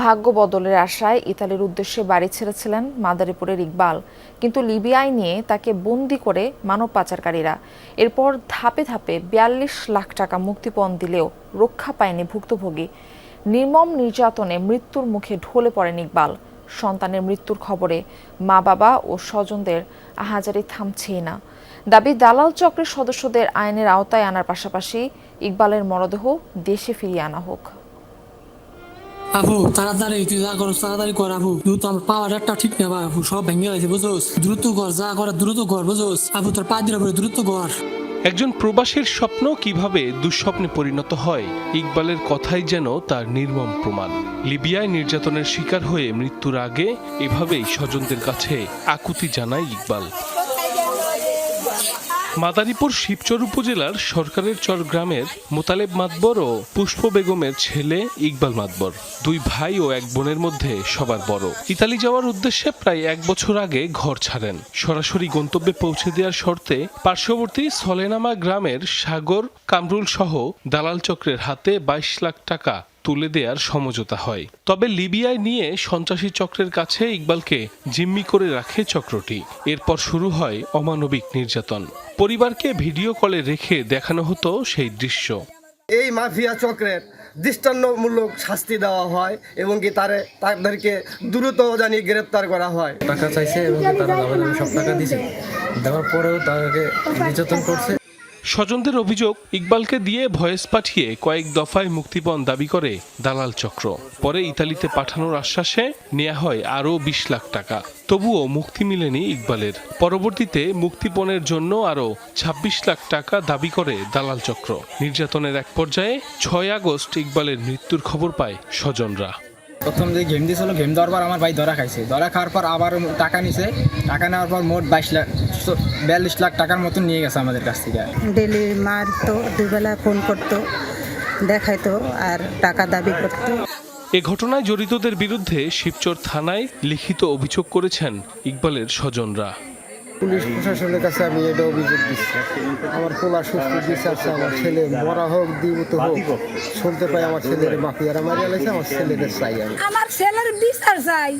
ভাগ্য বদলের আশায় ইতালির উদ্দেশ্যে বাড়ি ছেড়েছিলেন মাদারীপুরের ইকবাল, কিন্তু লিবিয়ায় নিয়ে তাকে বন্দি করে মানব পাচারকারীরা। এরপর ধাপে ধাপে ৪২ লাখ টাকা মুক্তিপণ দিলেও রক্ষা পায়নি ভুক্তভোগী। নির্মম নির্যাতনে মৃত্যুর মুখে ঢলে পড়েন ইকবাল। সন্তানের মৃত্যুর খবরে মা বাবা ও স্বজনদের আহাজারি থামছেই না। দাবি, দালাল চক্রের সদস্যদের আইনের আওতায় আনার পাশাপাশি ইকবালের মরদেহ দেশে ফিরিয়ে আনা হোক। আপু তাড়াতাড়ি তুই যা করো তাড়াতাড়ি কর আপু, তুই তো আমার পাওয়ারটা ঠিক না আপু, সব ভেঙে গেছে বুঝোস, দ্রুত কর, যা কর দ্রুত কর বুঝোস আপু, তোর পা দিলে দ্রুত কর। একজন প্রবাসীর স্বপ্ন কিভাবে দুঃস্বপ্নে পরিণত হয়, ইকবালের কথাই যেন তার নির্মম প্রমাণ। লিবিয়ায় নির্যাতনের শিকার হয়ে মৃত্যুর আগে এভাবেই স্বজনদের কাছে আকুতি জানায় ইকবাল। মাদারীপুর শিবচর উপজেলার সরকারের চর গ্রামের মোতালেব মাতবর ও পুষ্প বেগমের ছেলে ইকবাল মাতবর, দুই ভাই ও এক বোনের মধ্যে সবার বড়। ইতালি যাওয়ার উদ্দেশ্যে প্রায় ১ বছর আগে ঘর ছাড়েন। সরাসরি গন্তব্যে পৌঁছে দেওয়ার শর্তে পার্শ্ববর্তী সলেনামা গ্রামের সাগর কামরুল সহ দালাল চক্রের হাতে ২২ লাখ টাকা তুলে দেওয়ার সমঝোতা হয়। তবে লিবিয়ায় নিয়ে সন্ত্রাসী চক্রের কাছে ইকবালকে জিম্মি করে রাখে চক্রটি। এরপর শুরু হয় অমানবিক নির্যাতন। পরিবারকে ভিডিও কলে রেখে দেখানো হতো সেই দৃশ্য। এই মাফিয়া চক্রের দৃষ্টান্তমূলক শাস্তি দেওয়া হয় এবং কি তাদেরকে দ্রুত জানিয়ে গ্রেপ্তার করা হয়। টাকা চাইছে এবং তারা সব টাকা দিয়েছে, দেওয়ার পরেও তাদেরকে নির্যাতন করছে। স্বজনদের অভিযোগ, ইকবালকে দিয়ে ভয়েস পাঠিয়ে কয়েক দফায় মুক্তিপণ দাবি করে দালাল চক্র। পরে ইতালিতে পাঠানোর আশ্বাসে নেওয়া হয় আরও ২০ লাখ টাকা। তবুও মুক্তি মিলেনি ইকবালের। পরবর্তীতে মুক্তিপণের জন্য আরও ২৬ লাখ টাকা দাবি করে দালাল চক্র। নির্যাতনের এক পর্যায়ে ৬ আগস্ট ইকবালের মৃত্যুর খবর পায় স্বজনরা। প্রথম যে গেম দিয়েছিল, গেম দেওয়ার পর আমার ভাই ধরা খাইছে, ধরা খাওয়ার পর আবার টাকা নিছে, টাকা নেওয়ার পর মোট ৪২ লাখ টাকার মতন নিয়ে গেছে আমাদের কাছ থেকে। ডেলি মারতো, দুবেলা ফোন করতো, দেখাইতো আর টাকা দাবি করতো। এ ঘটনায় জড়িতদের বিরুদ্ধে শিবচর থানায় লিখিত অভিযোগ করেছেন ইকবালের স্বজনরা। পুলিশ প্রশাসনের কাছে আমি এটা অভিযোগ দিচ্ছি, আমার পোলা সুস্থ বিচার চাই, আমার ছেলে মরা হোক জীবিত হোক, শুনতে পাই আমার ছেলের মাফিয়ারা মারিয়া লাগছে, আমার ছেলেদের চাই। আমার ছেলের বিচার চাই,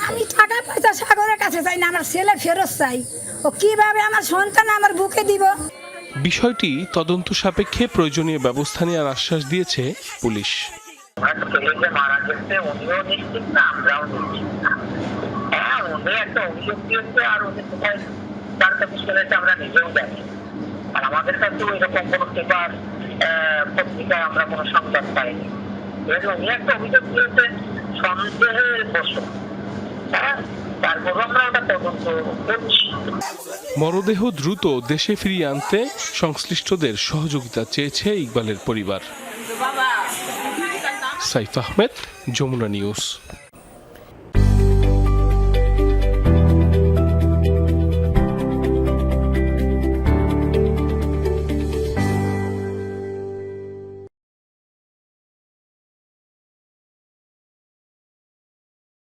আমি টাকা পয়সা সাগরের কাছে চাই না, আমার ছেলে ফেরত চাই। ও কিভাবে আমার সন্তান আমার বুকে দিব? বিষয়টি তদন্ত সাপেক্ষে প্রয়োজনীয় ব্যবস্থা নেওয়ার আশ্বাস দিয়েছে পুলিশ। ছেলে মারা গেছে, উনিও নিশ্চিত না, আমরাও নিশ্চিত না। হ্যাঁ, উনি একটা অভিযোগ দিয়েছে, আর উনি কোথায় তার কাছে চলেছে আমরা নিজেও জানি। আর আমাদের কাছেও এরকম কোনো পেপার পত্রিকায় আমরা কোনো সংবাদ পাইনি। উনি একটা অভিযোগ দিয়েছে সন্দেহের বশে। হ্যাঁ, তারপর আমরা ওটা তদন্ত করছি। মরদেহ দ্রুত দেশে ফিরিয়ে আনতে সংশ্লিষ্টদের সহযোগিতা চেয়েছে ইকবালের পরিবার। সাইফ আহমেদ, যমুনা নিউজ।